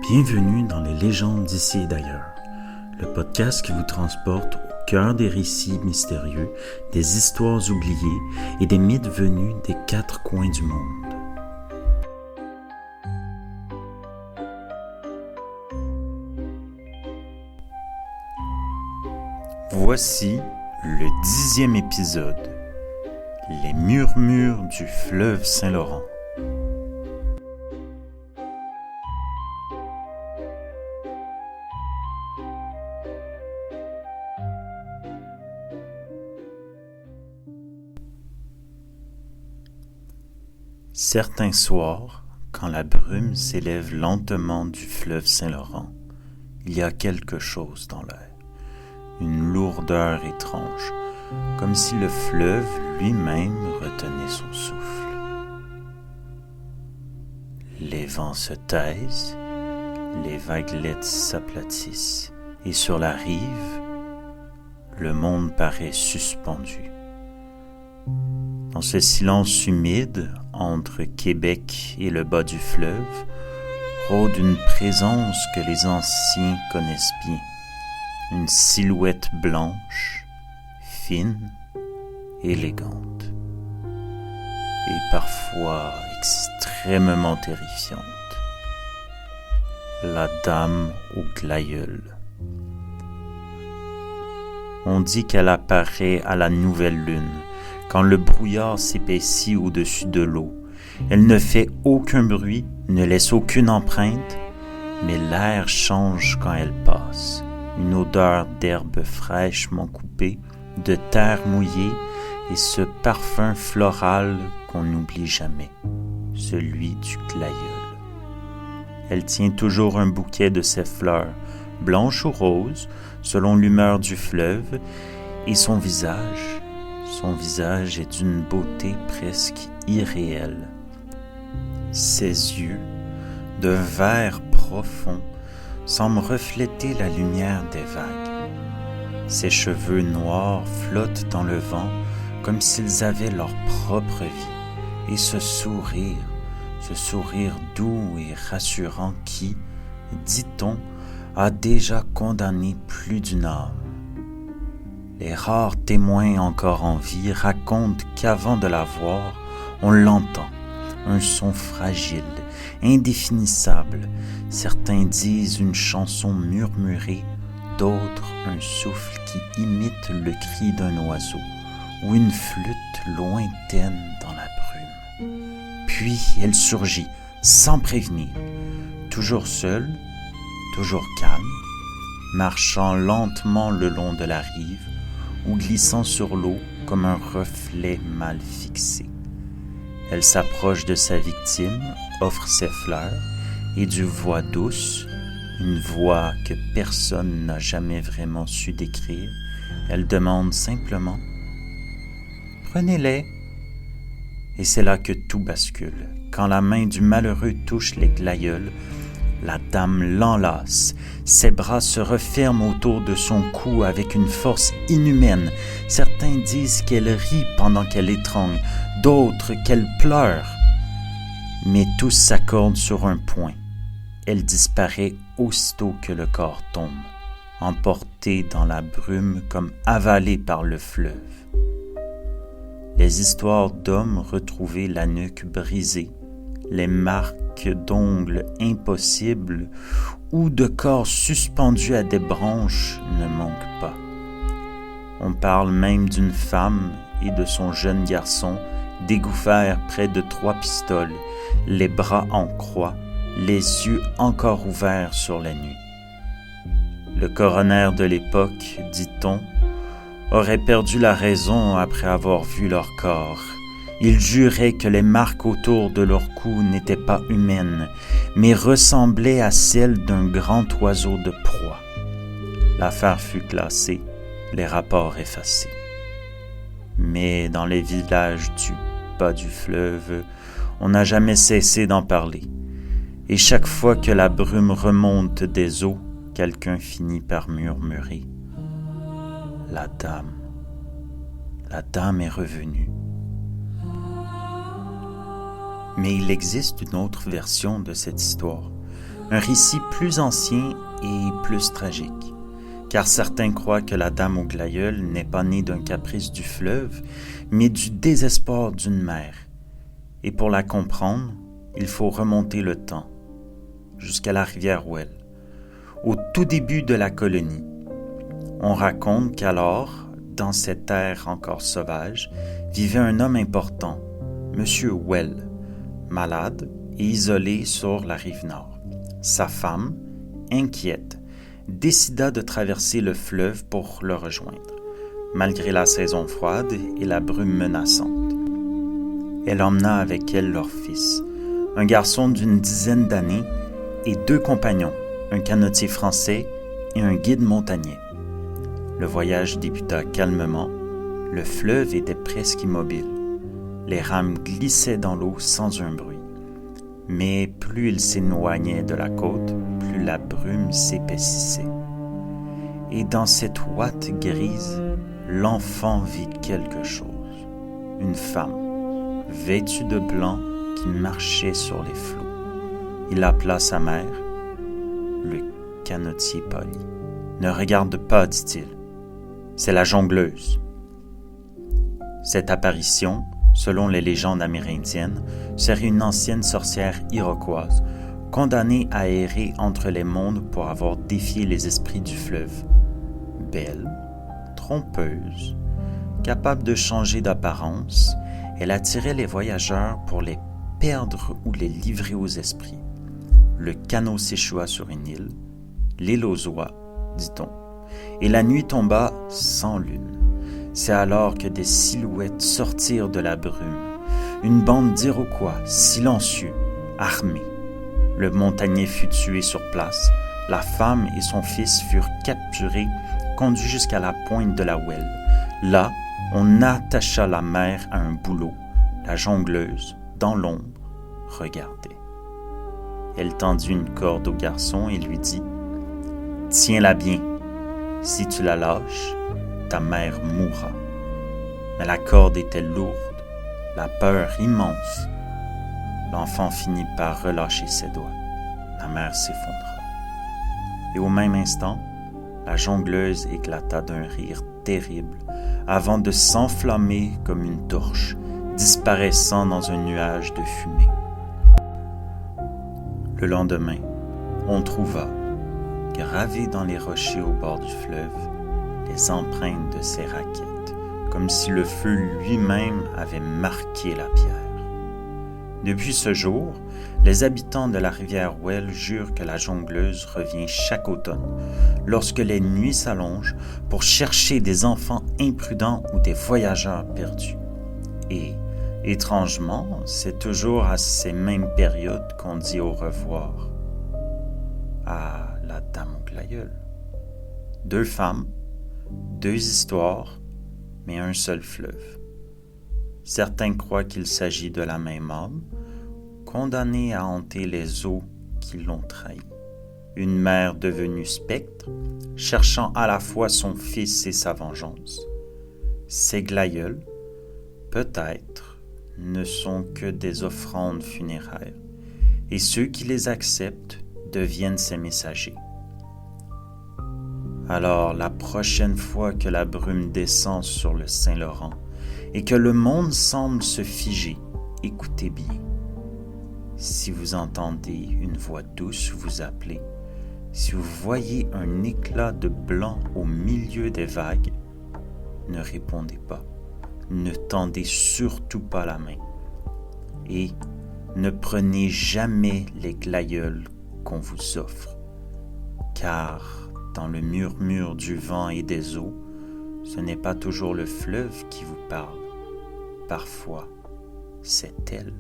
Bienvenue dans les légendes d'ici et d'ailleurs, le podcast qui vous transporte au cœur des récits mystérieux, des histoires oubliées et des mythes venus des quatre coins du monde. Voici le 10e épisode, les murmures du fleuve Saint-Laurent. Certains soirs, quand la brume s'élève lentement du fleuve Saint-Laurent, il y a quelque chose dans l'air, une lourdeur étrange, comme si le fleuve lui-même retenait son souffle. Les vents se taisent, les vaguelettes s'aplatissent, et sur la rive, le monde paraît suspendu. Dans ce silence humide, entre Québec et le bas du fleuve, rôde une présence que les anciens connaissent bien. Une silhouette blanche, fine, élégante, et parfois extrêmement terrifiante. La dame au glaïeul. On dit qu'elle apparaît à la nouvelle lune, quand le brouillard s'épaissit au-dessus de l'eau. Elle ne fait aucun bruit, ne laisse aucune empreinte, mais l'air change quand elle passe. Une odeur d'herbe fraîchement coupée, de terre mouillée et ce parfum floral qu'on n'oublie jamais, celui du glaïeul. Elle tient toujours un bouquet de ses fleurs, blanches ou roses, selon l'humeur du fleuve, et son visage est d'une beauté presque irréelle. Ses yeux, de vert profond, semblent refléter la lumière des vagues. Ses cheveux noirs flottent dans le vent comme s'ils avaient leur propre vie. Et ce sourire doux et rassurant qui, dit-on, a déjà condamné plus d'une âme. Les rares témoins encore en vie racontent qu'avant de la voir, on l'entend, un son fragile, indéfinissable. Certains disent une chanson murmurée, d'autres un souffle qui imite le cri d'un oiseau ou une flûte lointaine dans la brume. Puis elle surgit, sans prévenir, toujours seule, toujours calme, marchant lentement le long de la rive, ou glissant sur l'eau comme un reflet mal fixé. Elle s'approche de sa victime, offre ses fleurs, et d'une voix douce, une voix que personne n'a jamais vraiment su décrire, elle demande simplement « Prenez-les ». Et c'est là que tout bascule. Quand la main du malheureux touche les glaïeuls, la dame l'enlace. Ses bras se referment autour de son cou avec une force inhumaine. Certains disent qu'elle rit pendant qu'elle étrangle, d'autres qu'elle pleure. Mais tous s'accordent sur un point. Elle disparaît aussitôt que le corps tombe, emportée dans la brume comme avalée par le fleuve. Les histoires d'hommes retrouvés la nuque brisée, les marques d'ongles impossibles ou de corps suspendus à des branches ne manquent pas. On parle même d'une femme et de son jeune garçon dégoufferts près de 3 pistoles, les bras en croix, les yeux encore ouverts sur la nuit. Le coroner de l'époque, dit-on, aurait perdu la raison après avoir vu leur corps. Il jurait que les marques autour de leur cou n'étaient pas humaines, mais ressemblaient à celles d'un grand oiseau de proie. L'affaire fut classée, les rapports effacés. Mais dans les villages du bas du fleuve, on n'a jamais cessé d'en parler. Et chaque fois que la brume remonte des eaux, quelqu'un finit par murmurer « La dame est revenue ». Mais il existe une autre version de cette histoire, Un récit plus ancien et plus tragique, car certains croient que la dame au glaïeul n'est pas née d'un caprice du fleuve, mais du désespoir d'une mère. Et pour la comprendre, il faut remonter le temps, jusqu'à la rivière Well, au tout début de la colonie. On raconte qu'alors, dans cette terre encore sauvage, vivait un homme important, Monsieur Well, malade et isolé sur la rive nord. Sa femme, inquiète, décida de traverser le fleuve pour le rejoindre, malgré la saison froide et la brume menaçante. Elle emmena avec elle leur fils, un garçon d'une dizaine d'années, et 2 compagnons, un canotier français et un guide montagnais. Le voyage débuta calmement, le fleuve était presque immobile. Les rames glissaient dans l'eau sans un bruit. Mais plus il s'éloignait de la côte, plus la brume s'épaississait. Et dans cette ouate grise, l'enfant vit quelque chose. Une femme, vêtue de blanc, qui marchait sur les flots. Il appela sa mère. Le canotier pâlit. « Ne regarde pas, dit-il. C'est la jongleuse. » Cette apparition, selon les légendes amérindiennes, serait une ancienne sorcière iroquoise, condamnée à errer entre les mondes pour avoir défié les esprits du fleuve. Belle, trompeuse, capable de changer d'apparence, elle attirait les voyageurs pour les perdre ou les livrer aux esprits. Le canot s'échoua sur une île, l'île aux oies, dit-on, et la nuit tomba sans lune. C'est alors que des silhouettes sortirent de la brume, une bande d'Iroquois, silencieux, armés. Le montagnais fut tué sur place, la femme et son fils furent capturés, conduits jusqu'à la pointe de la Well. Là, on attacha la mère à un bouleau. La jongleuse, dans l'ombre, regardait. Elle tendit une corde au garçon et lui dit « Tiens-la bien. Si tu la lâches, ta mère mourra. » Mais la corde était lourde, la peur immense. L'enfant finit par relâcher ses doigts. La mère s'effondra. Et au même instant, la jongleuse éclata d'un rire terrible avant de s'enflammer comme une torche, disparaissant dans un nuage de fumée. Le lendemain, on trouva, gravées dans les rochers au bord du fleuve, les empreintes de ses raquettes, comme si le feu lui-même avait marqué la pierre. Depuis ce jour, les habitants de la rivière Well jurent que la jongleuse revient chaque automne, lorsque les nuits s'allongent, pour chercher des enfants imprudents ou des voyageurs perdus. Et, étrangement, c'est toujours à ces mêmes périodes qu'on dit au revoir à la dame au glaïeul. 2 femmes, 2 histoires, mais un seul fleuve. Certains croient qu'il s'agit de la même âme, condamnée à hanter les eaux qui l'ont trahi. Une mère devenue spectre, cherchant à la fois son fils et sa vengeance. Ces glaïeuls, peut-être, ne sont que des offrandes funéraires, et ceux qui les acceptent deviennent ses messagers. Alors, la prochaine fois que la brume descend sur le Saint-Laurent et que le monde semble se figer, écoutez bien. Si vous entendez une voix douce vous appeler, si vous voyez un éclat de blanc au milieu des vagues, ne répondez pas, ne tendez surtout pas la main et ne prenez jamais les glaïeuls qu'on vous offre, car dans le murmure du vent et des eaux, ce n'est pas toujours le fleuve qui vous parle, parfois c'est elle.